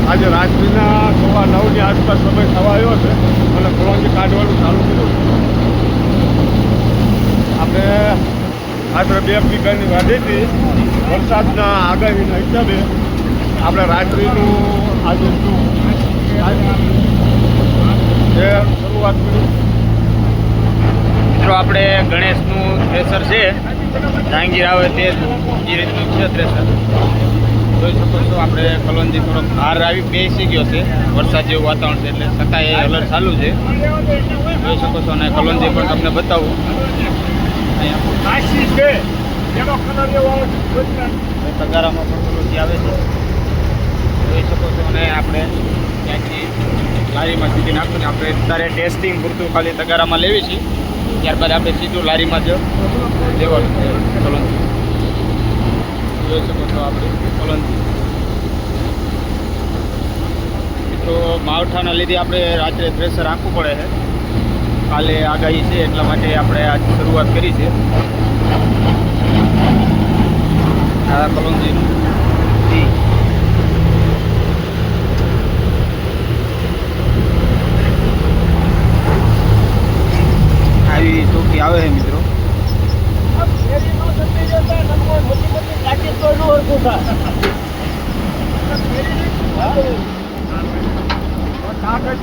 આજે રાત્રિના 9:15ની આસપાસ સમય થવા આવ્યો છે અને કલોંજી કાઢવાનું ચાલુ કર્યું છે. આપણે આશરે 2 વીઘાની વાડી હતી. વરસાદના આગાહીના હિસાબે આપણે રાત્રિનું આજે એ શરૂઆત કરી. મિત્રો આપણે ગણેશનું થ્રેસર છે, જહાંગીર આવે તે એ રીતનું છે થ્રેસર. જોઈ શકો છો આપણે કલોંજી થોડોક બહાર આવી બેસી ગયો છે, વરસાદ જેવું વાતાવરણ છે એટલે છતાં એ અલર ચાલુ છે. જોઈ શકો છો અને કલોંજી પણ તમને બતાવું. તગારામાં પણ કલોંજી આવે છે, જોઈ શકો છો. અને આપણે ત્યાંથી લારીમાં સીધી નાખીને આપણે અત્યારે ટેસ્ટિંગ પૂરતું ખાલી તગારામાં લેવી છીએ, ત્યારબાદ આપણે સીધું લારીમાં જ લેવાનું છે કલોંજી. જોઈ શકો છો આપણે કલોંજી. મિત્રો માવઠાના લીધે આપણે રાત્રે થ્રેસર રાખવું પડે છે, કાલે આગાહી છે એટલા માટે આપણે આજ શરૂઆત કરી છે. આ કલોંજીનું આવી ચોકી આવે છે મિત્રો.